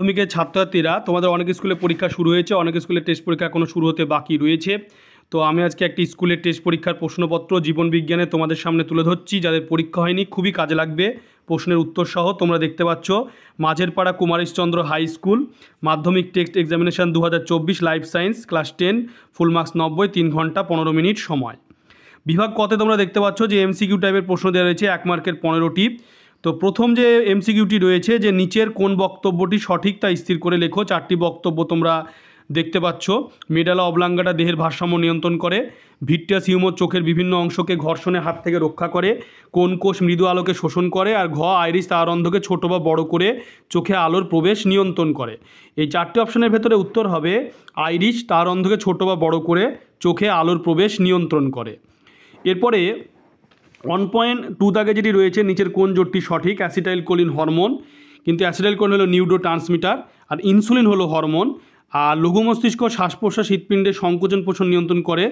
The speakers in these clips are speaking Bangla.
মাধ্যমিকের ছাত্রছাত্রীরা তোমাদের অনেক স্কুলে পরীক্ষা শুরু হয়েছে, অনেক স্কুলের টেস্ট পরীক্ষা এখনও শুরু হতে বাকি রয়েছে। তো আমি আজকে একটি স্কুলের টেস্ট পরীক্ষার প্রশ্নপত্র জীবন বিজ্ঞানে তোমাদের সামনে তুলে ধরছি। যাদের পরীক্ষা হয়নি খুবই কাজে লাগবে প্রশ্নের উত্তর সহ। তোমরা দেখতে পাচ্ছ মাঝেরপাড়া কুমারেশচন্দ্র হাই স্কুল, মাধ্যমিক test examination 2024, life science, class 10, full marks 90, 3 ঘন্টা 15 মিনিট সময়। বিভাগ কতে তোমরা দেখতে পাচ্ছ যে এমসিকিউ টাইপের প্রশ্ন দেওয়া রয়েছে 1 মার্কের 15টি। তো প্রথম যে এমসিকিউটি রয়েছে যে নিচের কোন বক্তব্যটি সঠিক তা স্থির করে লেখো। 4টি বক্তব্য তোমরা দেখতে পাচ্ছ। মেডালা অবলাঙ্গাটা দেহের ভারসাম্য নিয়ন্ত্রণ করে। ভিট্রিয়াস হিউমার চোখের বিভিন্ন অংশকে ঘর্ষণের হাত থেকে রক্ষা করে। কোন কোষ মৃদু আলোকে শোষণ করে। আর ঘ আইরিস তারারন্ধ্রকে ছোট বা বড় করে চোখে আলোর প্রবেশ নিয়ন্ত্রণ করে। এই 4টি অপশনের ভেতরে উত্তর হবে আইরিস তারারন্ধ্রকে ছোট বা বড় করে চোখে আলোর প্রবেশ নিয়ন্ত্রণ করে। এরপরে 1.2 দাগে যেটি রয়েছে নিচের কোন জোটটি সঠিক। অ্যাসিটাইল কোলিন হরমোন, কিন্তু অ্যাসিটাইল কোলিন হলো নিউরো ট্রান্সমিটার আর ইনসুলিন হলো হরমোন। আর লঘু মস্তিষ্ক শ্বাস প্রশ্বাস হৃৎপিণ্ডের সংকোচন পোষণ নিয়ন্ত্রণ করে।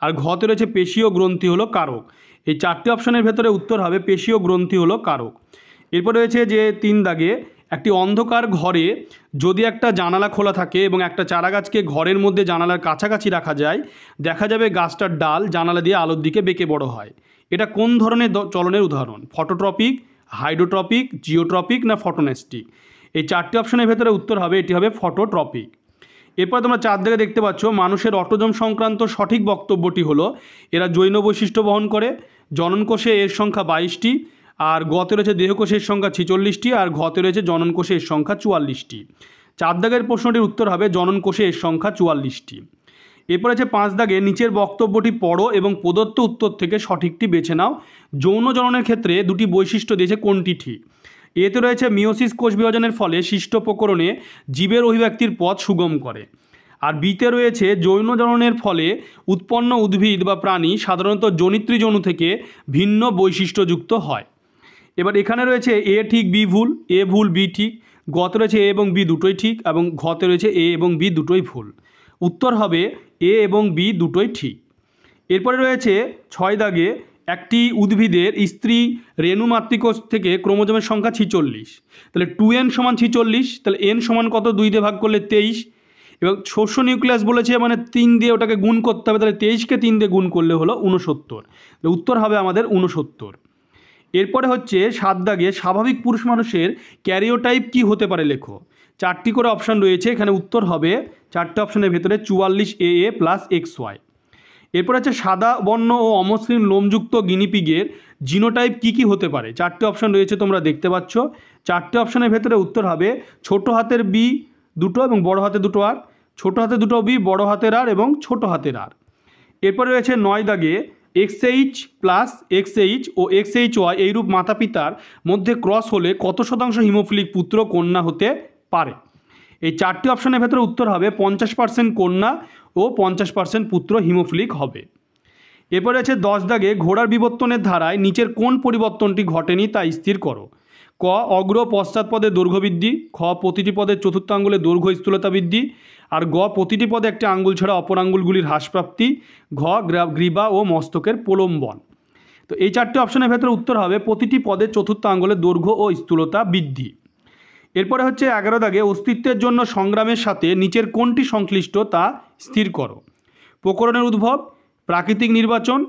আর ঘতে রয়েছে পেশীয় গ্রন্থি হলো কারক। এই 4টি অপশনের ভেতরে উত্তর হবে পেশীয় গ্রন্থি হলো কারক। এরপর রয়েছে যে 3 দাগে একটি অন্ধকার ঘরে যদি একটা জানালা খোলা থাকে এবং একটা চারাগাছকে ঘরের মধ্যে জানালার কাছাকাছি রাখা যায়, দেখা যাবে গাছটার ডাল জানালা দিয়ে আলোর দিকে বেঁকে বড় হয়। এটা কোন ধরনের চলনের উদাহরণ? ফটোট্রপিক, হাইড্রোট্রপিক, জিওট্রপিক না ফটোনেস্টিক? এই 4টি অপশনের ভেতরে উত্তর হবে এটি হবে ফটোট্রপিক। এরপর তোমরা 4 দাগে দেখতে পাচ্ছ মানুষের অটোজম সংক্রান্ত সঠিক বক্তব্যটি হলো এরা জৈন বৈশিষ্ট্য বহন করে। জননকোষে এর সংখ্যা 22টি, আর গতে রয়েছে দেহকোষের সংখ্যা 46টি, আর ঘতে রয়েছে জননকোষে এর সংখ্যা 44টি। 4 দাগের প্রশ্নটির উত্তর হবে জননকোষে এর সংখ্যা 44টি। এরপর আছে 5 দাগে নিচের বক্তব্যটি পড়ো এবং প্রদত্ত উত্তর থেকে সঠিকটি বেছে নাও। যৌন জননের ক্ষেত্রে 2টি বৈশিষ্ট্য দিয়েছে, কোনটি ঠিক? এতে রয়েছে মিওসিস কোষ বিভাজনের ফলে সৃষ্ট প্রকরণে জীবের অভিব্যক্তির পথ সুগম করে। আর বিতে রয়েছে যৌন জননের ফলে উৎপন্ন উদ্ভিদ বা প্রাণী সাধারণত জনিত্রী যৌন থেকে ভিন্ন বৈশিষ্ট্যযুক্ত হয়। এবার এখানে রয়েছে এ ঠিক বি ভুল, এ ভুল বি ঠিক, গতে রয়েছে এ এবং বি দুটোই ঠিক এবং ঘতে রয়েছে এ এবং বি দুটোই ভুল। উত্তর হবে এ এবং বি দুটোই ঠিক। এরপরে রয়েছে 6 দাগে একটি উদ্ভিদের স্ত্রী রেণু মাতৃকোষ থেকে ক্রোমোজোমের সংখ্যা 46। তাহলে 2n সমান 46, তাহলে n সমান কত? 2 দিয়ে ভাগ করলে 23। এবং শস্য নিউক্লিয়াস বলেছে মানে 3 দিয়ে ওটাকে গুণ করতে হবে, তাহলে 23কে 3 দিয়ে গুণ করলে হলো 69। উত্তর হবে আমাদের 69। এরপরে হচ্ছে 7 দাগে স্বাভাবিক পুরুষ মানুষের ক্যারিওটাইপ কি হতে পারে লেখো। 4টি করে অপশান রয়েছে, এখানে উত্তর হবে 4টে অপশানের ভেতরে 44AA প্লাস XY। এরপর আছে সাদা বর্ণ ও অমসৃণ লোমযুক্ত গিনিপিগের জিনোটাইপ কি কি হতে পারে। 4টে অপশান রয়েছে তোমরা দেখতে পাচ্ছ। 4টে অপশানের ভেতরে উত্তর হবে ছোট হাতের বি দুটো এবং বড় হাতে দুটো আর, ছোট হাতে দুটো বি, বড় হাতের আর এবং ছোট হাতের আর। এরপরে রয়েছে 9 দাগে XH প্লাস XH ও XHY এইরূপ মাতা পিতার মধ্যে ক্রস হলে কত শতাংশ হিমোফিলিক পুত্র কন্যা হতে পারে। এই 4টি অপশানের ভেতরে উত্তর হবে 50% কন্যা ও 50% পুত্র হিমোফিলিক হবে। এরপরে আছে 10 দাগে ঘোড়ার বিবর্তনের ধারায় নিচের কোন পরিবর্তনটি ঘটেনি তা স্থির করো। ক অগ্র পশ্চাৎ পদের দৈর্ঘ্য বৃদ্ধি, খ প্রতিটি পদের চতুর্থ আঙ্গুলের দৈর্ঘ্য স্থূলতা বৃদ্ধি, আর গ প্রতিটি পদে একটি আঙ্গুল ছাড়া অপর আঙ্গুলগুলির হ্রাসপ্রাপ্তি, ঘ গ্রীবা ও মস্তকের প্রলম্বন। তো এই 4টে অপশনের ভেতরে উত্তর হবে প্রতিটি পদের চতুর্থ আঙ্গুলের দৈর্ঘ্য ও স্থূলতা বৃদ্ধি। এরপরে হচ্ছে 11 দাগে অস্তিত্বের জন্য সংগ্রামের সাথে নিচের কোনটি সংশ্লিষ্ট তা স্থির করো। প্রকরণের উদ্ভব, প্রাকৃতিক নির্বাচন,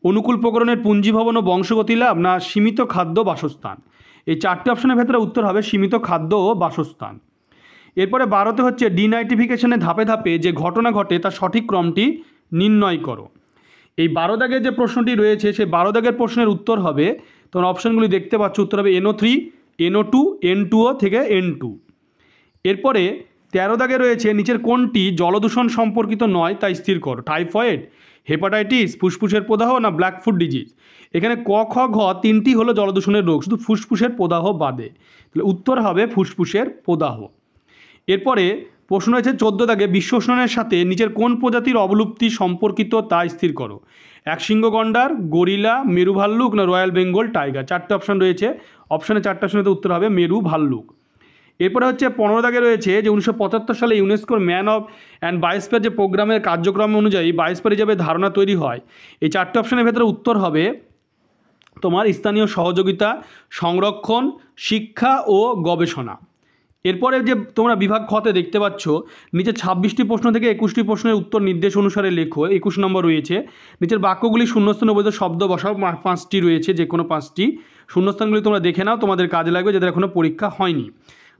অনুকূল প্রকরণের পুঞ্জীভবন ও বংশগতি লাভ, না সীমিত খাদ্য বাসস্থান। এই 4টে অপশনের ভেতরে উত্তর হবে সীমিত খাদ্য ও বাসস্থান। এরপরে 12তে হচ্ছে ডিনাইট্রিফিকেশনের ধাপে ধাপে যে ঘটনা ঘটে তার সঠিক ক্রমটি নির্ণয় করো। এই 12 দাগের যে প্রশ্নটি রয়েছে সেই 12 দাগের প্রশ্নের উত্তর হবে, তোমরা অপশনগুলি দেখতে পাচ্ছ, উত্তর হবে NO3, NO2, N2O থেকে N2। এরপরে 13 দাগে রয়েছে নিচের কোনটি জলদূষণ সম্পর্কিত নয় তা স্থির করো। টাইফয়েড, হেপাটাইটিস, ফুসফুসের প্রদাহ, না ব্ল্যাকফুট ডিজিজ। এখানে ক খ ঘ 3টি হলো জলদূষণের রোগ, শুধু ফুসফুসের প্রদাহ বাদে। তাহলে উত্তর হবে ফুসফুসের প্রদাহ। এরপরে প্রশ্ন রয়েছে 14 দাগে বিশ্ব উষ্ণায়নের সাথে নিচের কোন প্রজাতির অবলুপ্তি সম্পর্কিত তা স্থির করো। একশৃঙ্গ গন্ডার, গরিলা, মেরু ভাল্লুক, না রয়্যাল বেঙ্গল টাইগার। 4টে অপশান রয়েছে, অপশানে 4টে অপশানে উত্তর হবে মেরু ভাল্লুক। এরপরে হচ্ছে 15 দাগে রয়েছে যে 1975 সালে ইউনেস্কোর ম্যান অফ অ্যান্ড বায়োস্ফিয়ার যে প্রোগ্রামের কার্যক্রম অনুযায়ী বায়োস্ফিয়ার হিসাবে ধারণা তৈরি হয়। এই 4টে অপশানের ভেতরে উত্তর হবে তোমার স্থানীয় সহযোগিতা, সংরক্ষণ, শিক্ষা ও গবেষণা। এরপরে যে তোমরা বিভাগ খতে দেখতে পাচ্ছ নিচে 26টি প্রশ্ন থেকে 21টি প্রশ্নের উত্তর নির্দেশ অনুসারে লেখো, 21 নম্বর রয়েছে। নিচের বাক্যগুলি শূন্যস্থান অবৈধ শব্দ বসাও, 5টি রয়েছে, যে কোনো 5টি শূন্যস্থানগুলি তোমরা দেখে নাও, তোমাদের কাজে লাগবে যাদের এখনও পরীক্ষা হয়নি।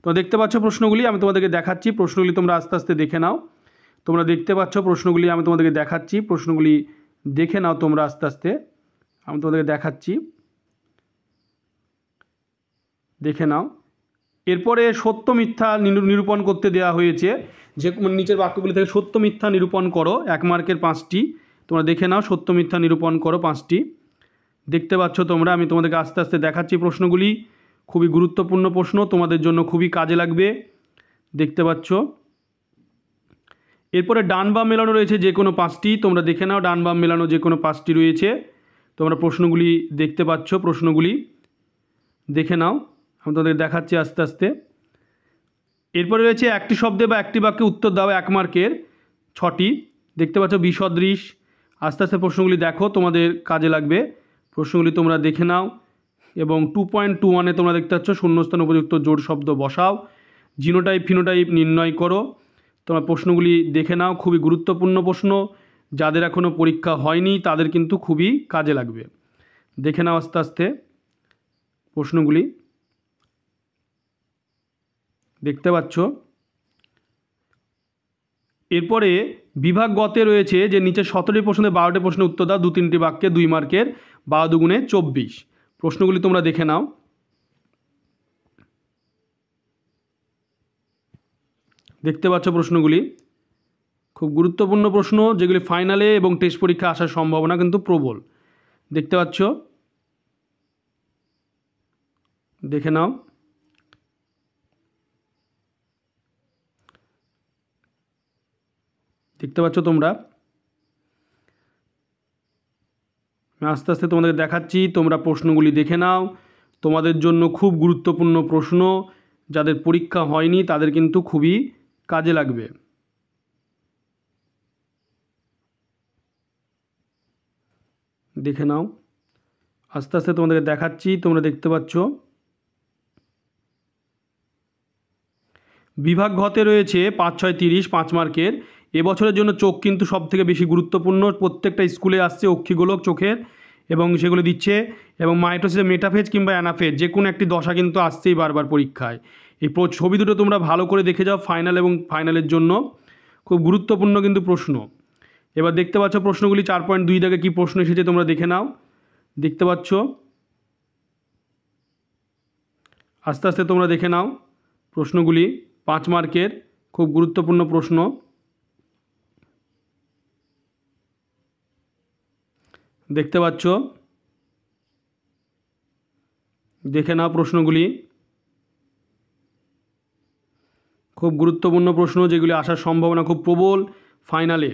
তোমরা দেখতে পাচ্ছ প্রশ্নগুলি, আমি তোমাদেরকে দেখাচ্ছি, প্রশ্নগুলি তোমরা আস্তে আস্তে দেখে নাও। তোমরা দেখতে পাচ্ছ প্রশ্নগুলি, আমি তোমাদেরকে দেখাচ্ছি, প্রশ্নগুলি দেখে নাও তোমরা আস্তে আস্তে, আমি তোমাদেরকে দেখাচ্ছি, দেখে নাও। এরপরে সত্য মিথ্যা নিরূপণ করতে দেওয়া হয়েছে, যে নিচের বাক্যগুলি থেকে সত্য মিথ্যা নিরূপণ করো, 1 মার্কের 5টি, তোমরা দেখে নাও, সত্য মিথ্যা নিরূপণ করো 5টি। দেখতে পাচ্ছ তোমরা, আমি তোমাদেরকে আস্তে আস্তে দেখাচ্ছি প্রশ্নগুলি, খুবই গুরুত্বপূর্ণ প্রশ্ন, তোমাদের জন্য খুবই কাজে লাগবে, দেখতে পাচ্ছ। এরপরে ডান বাম মেলানো রয়েছে যে কোনো 5টি, তোমরা দেখে নাও, ডান বাম মেলানো যে কোনো 5টি রয়েছে, তোমরা প্রশ্নগুলি দেখতে পাচ্ছ, প্রশ্নগুলি দেখে নাও, আমি তোমাদের দেখাচ্ছি আস্তে আস্তে। এরপরে রয়েছে একটি শব্দে বা একটি বাক্যে উত্তর দাও, 1 মার্কের 6টি, দেখতে পাচ্ছ বিসদৃশ। আস্তে আস্তে প্রশ্নগুলি দেখো, তোমাদের কাজে লাগবে, প্রশ্নগুলি তোমরা দেখে নাও। এবং 2.21-এ তোমরা দেখতে পাচ্ছ শূন্যস্থান উপযুক্ত জোড় শব্দ বসাও, জিনোটাইপ ফিনোটাইপ নির্ণয় করো। তোমরা প্রশ্নগুলি দেখে নাও, খুবই গুরুত্বপূর্ণ প্রশ্ন, যাদের এখনও পরীক্ষা হয়নি তাদের কিন্তু খুবই কাজে লাগবে। দেখে নাও আস্তে আস্তে প্রশ্নগুলি, দেখতে পাচ্ছ। এরপরে বিভাগ গতে রয়েছে যে নিচে 17টি প্রশ্নে 12টি প্রশ্নের উত্তর দাও, 2-3টি বাক্যে 2 মার্কের, 12 দুগুণে 24। প্রশ্নগুলি তোমরা দেখে নাও। দেখতে পাচ্ছ প্রশ্নগুলি, খুব গুরুত্বপূর্ণ প্রশ্ন, যেগুলি ফাইনালে এবং টেস্ট পরীক্ষা আসার সম্ভাবনা কিন্তু প্রবল। দেখতে পাচ্ছ, দেখে নাও। দেখতে পাচ্ছ তোমরা, আস্তে আস্তে তোমাদের দেখাচ্ছি, তোমরা প্রশ্নগুলি দেখে নাও, তোমাদের জন্য খুব গুরুত্বপূর্ণ প্রশ্ন, যাদের পরীক্ষা হয়নি তাদের কিন্তু খুবই কাজে লাগবে। দেখে নাও, আস্তে আস্তে তোমাদেরকে দেখাচ্ছি, তোমরা দেখতে পাচ্ছ। বিভাগ ঘতে রয়েছে 5-6-30 5 মার্কের। এবছরের জন্য চোখ কিন্তু সবথেকে বেশি গুরুত্বপূর্ণ, প্রত্যেকটা স্কুলে আসছে অক্ষিগোলক চোখের, এবং সেগুলো দিচ্ছে, এবং মাইটোসিসে মেটাফেজ কিংবা অ্যানাফেজ যে কোনো একটি দশা কিন্তু আসছেই বারবার পরীক্ষায়। এই ছবি দুটো তোমরা ভালো করে দেখে যাও, ফাইনাল এবং ফাইনালের জন্য খুব গুরুত্বপূর্ণ কিন্তু প্রশ্ন। এবার দেখতে পাচ্ছ প্রশ্নগুলি 4.2 দাগে কী প্রশ্ন এসেছে তোমরা দেখে নাও। দেখতে পাচ্ছ, আস্তে আস্তে তোমরা দেখে নাও প্রশ্নগুলি, 5 মার্কের খুব গুরুত্বপূর্ণ প্রশ্ন। দেখতে পাচ্ছ, দেখে নাও প্রশ্নগুলি, খুব গুরুত্বপূর্ণ প্রশ্ন, যেগুলি আসার সম্ভাবনা খুব প্রবল ফাইনালে।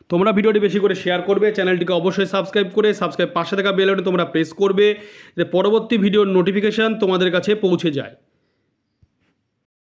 তোমরা ভিডিওটি বেশি করে শেয়ার করবে, চ্যানেলটিকে অবশ্যই সাবস্ক্রাইব করে পাশে থাকা বেল আইকনে তোমরা প্রেস করবে, যে পরবর্তী ভিডিওর নোটিফিকেশান তোমাদের কাছে পৌঁছে যায়।